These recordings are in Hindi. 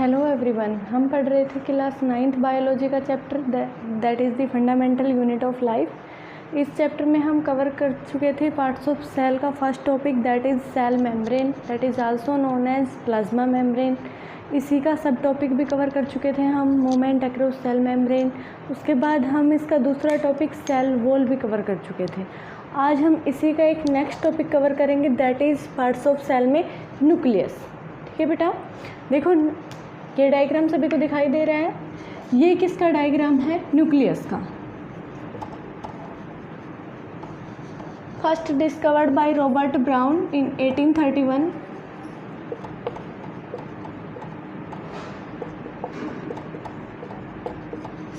हेलो एवरीवन, हम पढ़ रहे थे क्लास 9th बायोलॉजी का chapter that is the fundamental unit of life. इस चैप्टर में हम कवर कर चुके थे पार्ट्स ऑफ सेल का first topic that is cell membrane, that is also known as plasma membrane. इसी का सब टॉपिक भी कवर कर चुके थे हम, मूवमेंट अक्रॉस सेल मेम्ब्रेन। उसके बाद हम इसका दूसरा टॉपिक सेल वॉल भी कवर कर चुके थे। आज हम इसी का एक नेक्स्ट टॉपिक कवर करेंगे that is parts of cell में न्यूक्लियस। ठीक है बेटा, देखो ये डायग्राम सभी को दिखाई दे रहा है। ये किसका डायग्राम है? न्यूक्लियस का। First discovered by Robert brown इन 1831।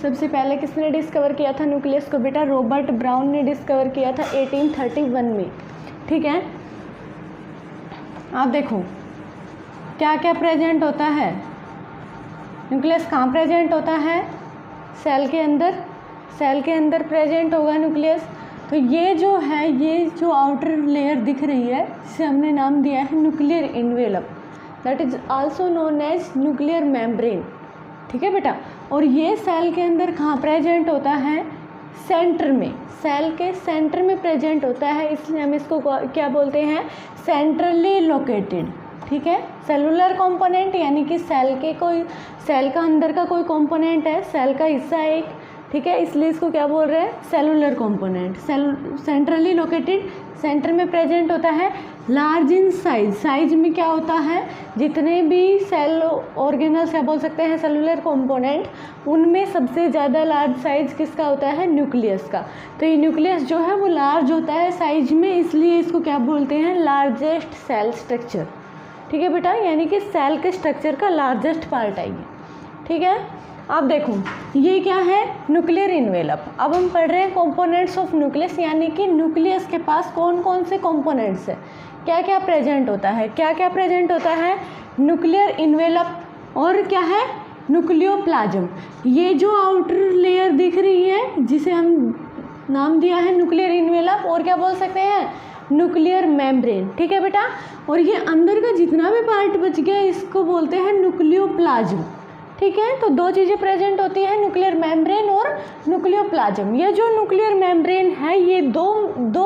सबसे पहले किसने डिस्कवर किया था न्यूक्लियस को? बेटा रॉबर्ट ब्राउन ने डिस्कवर किया था 1831 में। ठीक है, आप देखो क्या क्या प्रेजेंट होता है। न्यूक्लियस कहाँ प्रेजेंट होता है? सेल के अंदर। सेल के अंदर प्रेजेंट होगा न्यूक्लियस। तो ये जो है, ये जो आउटर लेयर दिख रही है, इसे हमने नाम दिया है nuclear envelope, that is also known as nuclear membrane. ठीक है बेटा, और ये सेल के अंदर कहाँ प्रेजेंट होता है? सेंटर में। सेल के सेंटर में प्रेजेंट होता है, इसलिए हम इसको क्या बोलते हैं? Centrally located. ठीक है, सेलुलर कंपोनेंट यानी कि सेल का अंदर का कोई कंपोनेंट है, सेल का हिस्सा है एक। ठीक है, इसलिए इसको क्या बोल रहे हैं? Cellular component. Centrally located, centre में प्रेजेंट होता है। लार्ज इन साइज, साइज में क्या होता है? जितने भी सेल ऑर्गेनल्स क्या बोल सकते हैं सेलुलर कंपोनेंट, उनमें सबसे ज़्यादा लार्ज साइज किसका होता है? न्यूक्लियस का। तो ये न्यूक्लियस जो है वो लार्ज होता है साइज में, इसलिए इसको क्या बोलते हैं? Largest cell structure. ठीक है बेटा, यानी कि सेल के स्ट्रक्चर का लार्जेस्ट पार्ट है ये। ठीक है, आप देखो ये क्या है? Nuclear envelope. अब हम पढ़ रहे हैं कंपोनेंट्स ऑफ न्यूक्लियस, यानी कि न्यूक्लियस के पास कौन कौन से कंपोनेंट्स है, क्या क्या प्रेजेंट होता है। क्या क्या प्रेजेंट होता है? न्यूक्लियर इन्वेलप और क्या है? न्यूक्लियोप्लाज्म। ये जो आउटर लेयर दिख रही है जिसे हम नाम दिया है न्यूक्लियर इन्वेलप, और क्या बोल सकते हैं? Nuclear membrane. ठीक है बेटा, और ये अंदर का जितना भी पार्ट बच गया इसको बोलते हैं न्यूक्लियोप्लाज्म। ठीक है, तो दो चीज़ें प्रेजेंट होती हैं, न्यूक्लियर मेम्ब्रेन और न्यूक्लियोप्लाज्म। ये जो न्यूक्लियर मेम्ब्रेन है ये दो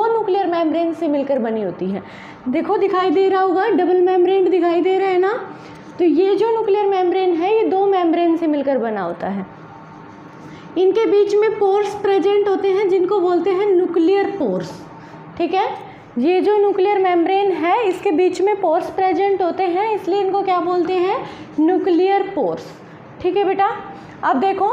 न्यूक्लियर मेम्ब्रेन से मिलकर बनी होती है। देखो दिखाई दे रहा होगा, डबल मेम्ब्रेन दिखाई दे रहा है ना। तो ये जो न्यूक्लियर मेम्ब्रेन है ये दो मेम्ब्रेन से मिलकर बना होता है। इनके बीच में पोर्स प्रेजेंट होते हैं जिनको बोलते हैं न्यूक्लियर पोर्स। ठीक है, ये जो न्यूक्लियर मेम्ब्रेन है इसके बीच में पोर्स प्रेजेंट होते हैं, इसलिए इनको क्या बोलते हैं? Nuclear pores. ठीक है बेटा, अब देखो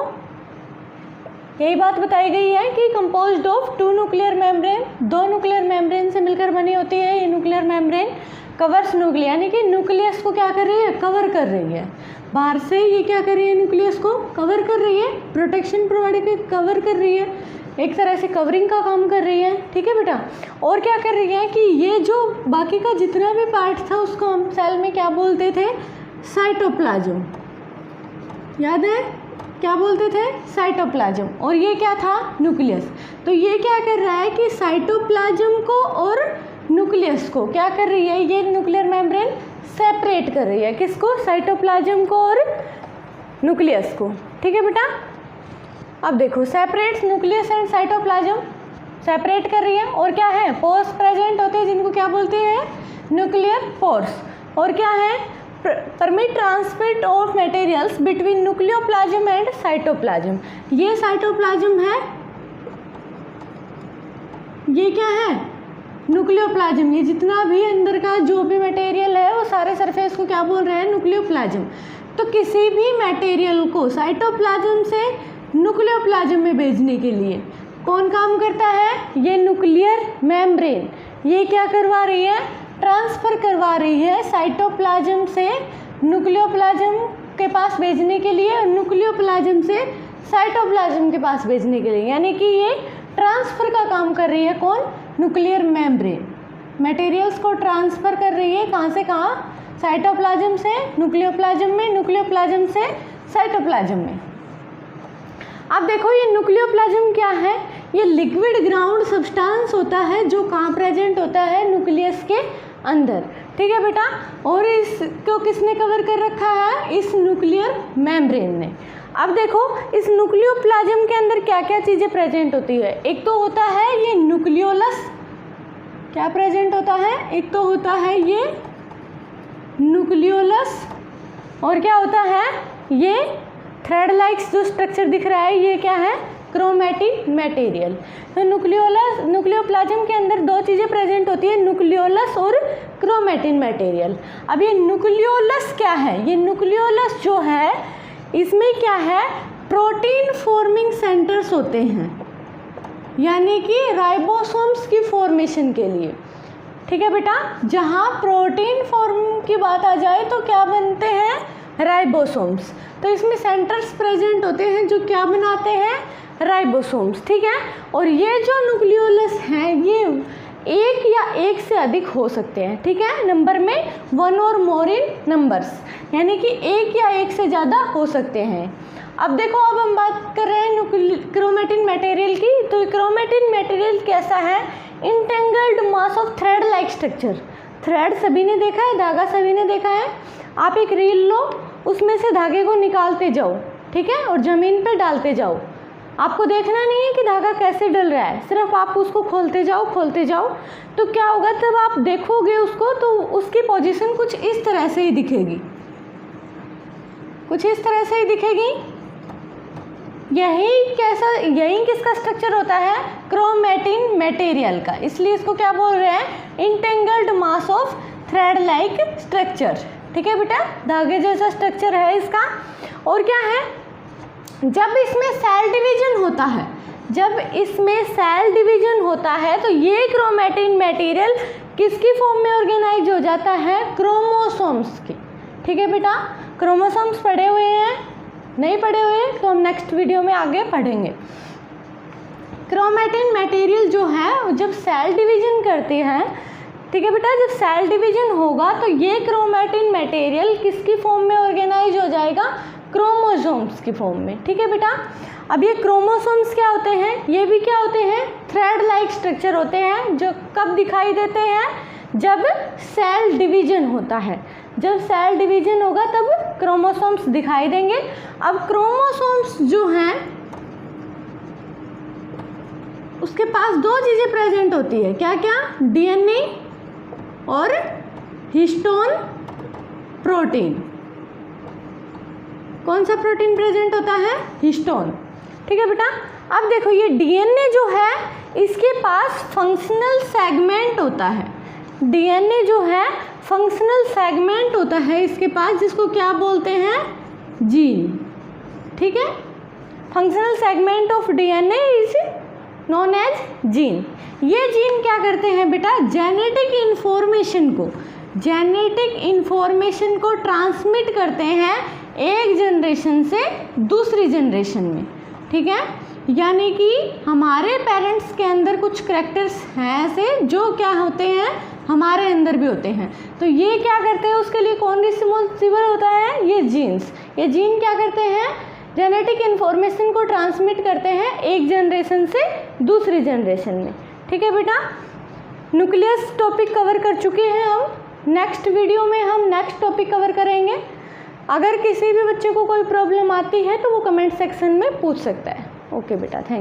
यही बात बताई गई है कि composed of two nuclear membrane, दो न्यूक्लियर मेम्ब्रेन से मिलकर बनी होती है ये न्यूक्लियर मेम्ब्रेन। कवर्स न्यूक्लियस, यानी कि न्यूक्लियस को क्या कर रही है? कवर कर रही है। बाहर से ये क्या कर रही है? न्यूक्लियस को कवर कर रही है, प्रोटेक्शन प्रोवाइड कर कवर कर रही है, एक तरह से कवरिंग का काम कर रही है। ठीक है बेटा, और क्या कर रही है कि ये जो बाकी का जितना भी पार्ट था उसको हम सेल में क्या बोलते थे? साइटोप्लाज्म। याद है क्या बोलते थे? साइटोप्लाज्म। और ये क्या था? न्यूक्लियस। तो ये क्या कर रहा है कि साइटोप्लाज्म को और न्यूक्लियस को क्या कर रही है? ये न्यूक्लियर मेम्ब्रेन सेपरेट कर रही है। किसको? साइटोप्लाज्म को और न्यूक्लियस को। ठीक है बेटा, अब देखो separate nucleus and cytoplasm, separate कर रही है। और क्या है? पोर्स प्रेजेंट होते हैं जिनको क्या बोलते हैं? Nuclear pores. और क्या है? Permit transmit of materials between nucleoplasm and cytoplasm. ये साइटोप्लाज्म है, ये क्या है? न्यूक्लियोप्लाज्म। ये जितना भी अंदर का जो भी मटेरियल है वो सारे सरफेस को क्या बोल रहे हैं? न्यूक्लियोप्लाज्म। तो किसी भी मटेरियल को साइटोप्लाज्म से न्यूक्लियोप्लाज्म में भेजने के लिए कौन काम करता है? ये न्यूक्लियर मेम्ब्रेन। ये क्या करवा रही है? ट्रांसफ़र करवा रही है साइटोप्लाज्म से न्यूक्लियोप्लाज्म के पास भेजने के लिए, और न्यूक्लियोप्लाज्म से साइटोप्लाज्म के पास भेजने के लिए, यानी कि ये ट्रांसफ़र का काम कर रही है। कौन? न्यूक्लियर मेम्ब्रेन मटेरियल्स को ट्रांसफ़र कर रही है। कहाँ से कहाँ? साइटोप्लाज्म से न्यूक्लियोप्लाज्म में, न्यूक्लियोप्लाज्म से साइटोप्लाज्म में। अब देखो ये न्यूक्लियोप्लाज्म क्या है? ये लिक्विड ग्राउंड सब्सटेंस होता है जो कहाँ प्रेजेंट होता है? न्यूक्लियस के अंदर। ठीक है बेटा। और इसको किसने कवर कर रखा है? इस न्यूक्लियर मेम्ब्रेन ने। अब देखो इस न्यूक्लियोप्लाज्म के अंदर क्या क्या चीज़ें प्रेजेंट होती है। एक तो होता है ये न्यूक्लियोलस, क्या प्रेजेंट होता है? एक तो होता है ये न्यूक्लियोलस, और क्या होता है ये थ्रेड लाइक जो स्ट्रक्चर दिख रहा है ये क्या है? Chromatin material. तो न्यूक्लियोप्लाज्म के अंदर दो चीज़ें प्रेजेंट होती है, न्यूक्लियोलस और क्रोमैटिन मटेरियल। अब ये न्यूक्लियोलस क्या है? ये न्यूक्लियोलस जो है इसमें क्या है? प्रोटीन फॉर्मिंग सेंटर्स होते हैं, यानी कि राइबोसोम्स की फॉर्मेशन के लिए। ठीक है बेटा, जहाँ प्रोटीन फॉर्म की बात आ जाए तो क्या बनते हैं? राइबोसोम्स। तो इसमें सेंटर्स प्रेजेंट होते हैं जो क्या बनाते हैं? राइबोसोम्स। ठीक है, और ये जो न्यूक्लियोलस हैं ये एक या एक से अधिक हो सकते हैं। ठीक है, नंबर में 1 और मोर इन नंबर्स, यानी कि एक या एक से ज़्यादा हो सकते हैं। अब देखो, अब हम बात कर रहे हैं क्रोमैटिन मटेरियल की। तो क्रोमैटिन मटेरियल कैसा है? Entangled mass of thread like structure. Thread सभी ने देखा है, धागा सभी ने देखा है। आप एक रील लो, उसमें से धागे को निकालते जाओ, ठीक है, और ज़मीन पे डालते जाओ। आपको देखना नहीं है कि धागा कैसे डल रहा है, सिर्फ आप उसको खोलते जाओ। तो क्या होगा, जब आप देखोगे उसको तो उसकी पोजीशन कुछ इस तरह से ही दिखेगी, कुछ इस तरह से ही दिखेगी। यही किसका स्ट्रक्चर होता है? क्रोमैटिन मटेरियल का। इसलिए इसको क्या बोल रहे हैं? Entangled mass of thread like structure. ठीक है बेटा, धागे जैसा स्ट्रक्चर है इसका। और क्या है? जब इसमें सेल डिवीजन होता है तो ये क्रोमैटिन मटेरियल किसकी फॉर्म में ऑर्गेनाइज हो जाता है? क्रोमोसोम्स की। ठीक है बेटा, क्रोमोसोम्स पढ़े हुए हैं? नहीं पढ़े हुए तो हम नेक्स्ट वीडियो में आगे पढ़ेंगे। क्रोमैटिन मटेरियल जो है जब सेल डिवीजन करती है, ठीक है बेटा, जब सेल डिवीजन होगा तो ये क्रोमैटिन मटेरियल किसकी फॉर्म में ऑर्गेनाइज हो जाएगा? क्रोमोसोम्स की फॉर्म में। ठीक है बेटा, अब ये क्रोमोसोम्स क्या होते हैं? ये भी क्या होते हैं? थ्रेड लाइक स्ट्रक्चर होते हैं, जो कब दिखाई देते हैं? जब सेल डिवीजन होता है। जब सेल डिवीजन होगा तब क्रोमोसोम्स दिखाई देंगे। अब क्रोमोसोम्स जो हैं उसके पास दो चीज़ें प्रेजेंट होती है, क्या क्या? डीएनए और हिस्टोन प्रोटीन। कौन सा प्रोटीन प्रेजेंट होता है? हिस्टोन। ठीक है बेटा, अब देखो ये डीएनए जो है इसके पास फंक्शनल सेगमेंट होता है। डीएनए जो है फंक्शनल सेगमेंट होता है इसके पास, जिसको क्या बोलते हैं? जीन। ठीक है, functional segment of DNA is known as gene. ये जीन क्या करते हैं बेटा? जेनेटिक इन्फॉर्मेशन को ट्रांसमिट करते हैं एक जनरेशन से दूसरी जनरेशन में। ठीक है, यानी कि हमारे पेरेंट्स के अंदर कुछ कैरेक्टर्स हैं ऐसे जो क्या होते हैं? हमारे अंदर भी होते हैं। तो ये क्या करते हैं? उसके लिए कौन रिस्पॉन्सिबल होता है? ये जीन्स। ये जीन क्या करते हैं? जेनेटिक इन्फॉर्मेशन को ट्रांसमिट करते हैं एक जनरेशन से दूसरी जनरेशन में। ठीक है बेटा, न्यूक्लियस टॉपिक कवर कर चुके हैं हम। नेक्स्ट वीडियो में हम नेक्स्ट टॉपिक कवर करेंगे। अगर किसी भी बच्चे को कोई प्रॉब्लम आती है तो वो कमेंट सेक्शन में पूछ सकता है। ओके बेटा, थैंक यू।